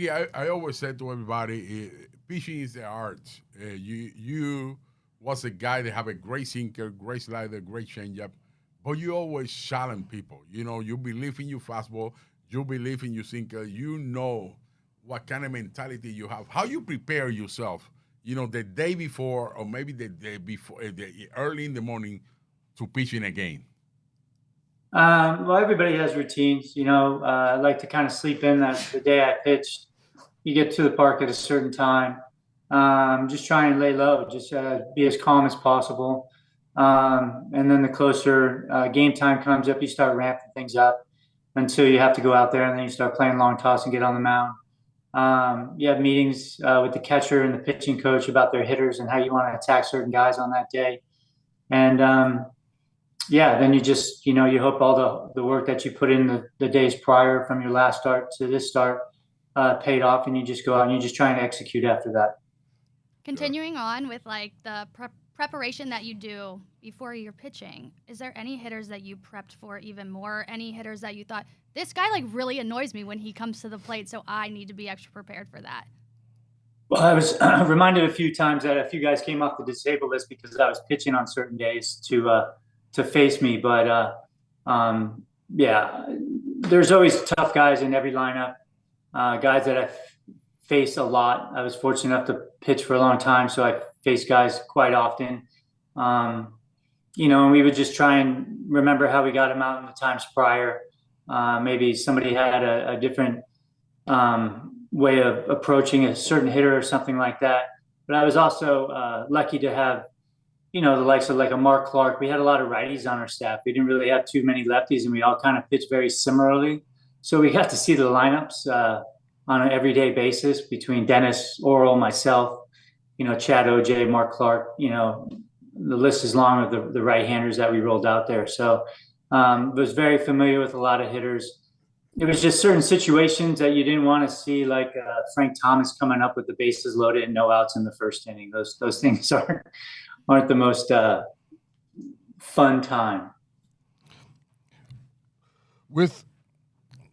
Nagy, I always said to everybody, pitching is the art. You was a guy that have a great sinker, great slider, great changeup, but you always challenge people. You know, you believe in your fastball, you believe in your sinker, you know what kind of mentality you have, how you prepare yourself, you know, the day before or maybe the day before, early in the morning to pitch in a game. Well, everybody has routines. You know, I like to kind of sleep in that the day I pitched. You get to the park at a certain time. Just try and lay low, just be as calm as possible. And then the closer game time comes up, you start ramping things up until you have to go out there, and then you start playing long toss and get on the mound. You have meetings with the catcher and the pitching coach about their hitters and how you want to attack certain guys on that day. And yeah, then you just, you know, you hope all the work that you put in the days prior from your last start to this start paid off, and you just go out and you just try and execute after that. Continuing on with like the preparation that you do before you're pitching, is there any hitters that you prepped for even more? Any hitters that you thought, this guy like really annoys me when he comes to the plate, so I need to be extra prepared for that? Well, I was reminded a few times that a few guys came off the disabled list because I was pitching on certain days to face me. But yeah, there's always tough guys in every lineup, guys that I've faced a lot. I was fortunate enough to pitch for a long time, so I faced guys quite often. You know, and we would just try and remember how we got them out in the times prior. Maybe somebody had a different way of approaching a certain hitter or something like that. But I was also lucky to have, you know, the likes of like a Mark Clark. We had a lot of righties on our staff. We didn't really have too many lefties, and we all kind of pitched very similarly. So we got to see the lineups on an everyday basis between Dennis, Oral, myself, you know, Chad OJ, Mark Clark. You know, the list is long of the right-handers that we rolled out there. So was very familiar with a lot of hitters. It was just certain situations that you didn't want to see, like Frank Thomas coming up with the bases loaded and no outs in the first inning. Those things aren't the most fun time. With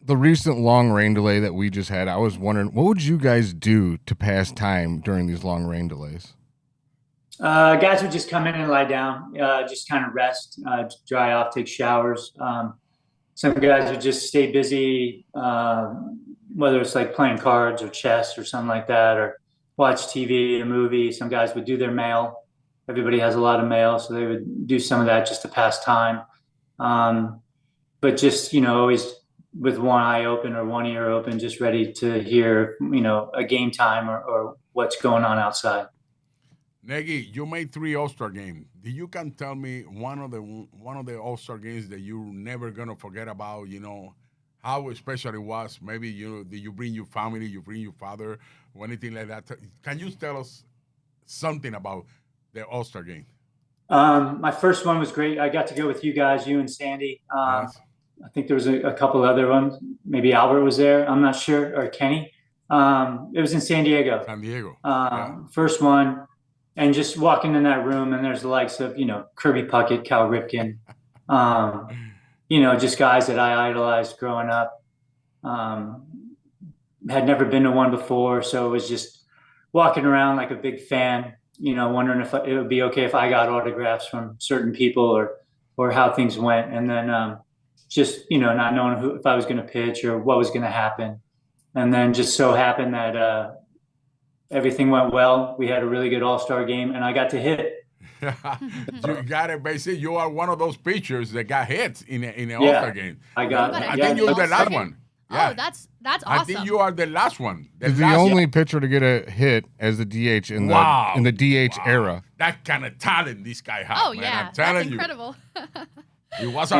the recent long rain delay that we just had, I was wondering, what would you guys do to pass time during these long rain delays? Guys would just come in and lie down, just kind of rest, dry off, take showers. Some guys would just stay busy, whether it's like playing cards or chess or something like that, or watch TV, a movie. Some guys would do their mail. Everybody has a lot of mail, so they would do some of that just to pass time. But just, you know, always with one eye open or one ear open, just ready to hear, you know, a game time or what's going on outside. Nagy, you made 3 All-Star games. You can tell me one of the All-Star games that you're never gonna forget about? You know, how special it was. Maybe did you bring your family, you bring your father, or anything like that? Can you tell us something about the All-Star game? My first one was great. I got to go with you guys, you and Sandy. Yes. I think there was a couple other ones. Maybe Albert was there. I'm not sure, or Kenny. It was in San Diego. San Diego. First one, and just walking in that room, and there's the likes of, you know, Kirby Puckett, Cal Ripken, you know, just guys that I idolized growing up. Had never been to one before, so it was just walking around like a big fan, you know, wondering if it would be okay if I got autographs from certain people or how things went. And then just, you know, not knowing if I was going to pitch or what was going to happen. And then just so happened that everything went well. We had a really good All-Star game, and I got to hit. You got it, basically. You are one of those pitchers that got hit in an All-Star game. I think you're the last one. Yeah. Oh, that's awesome. I think you are the last one. He's the only pitcher to get a hit as the DH in the DH era. That kind of talent this guy has. Oh, man. yeah. I'm telling that's incredible. It was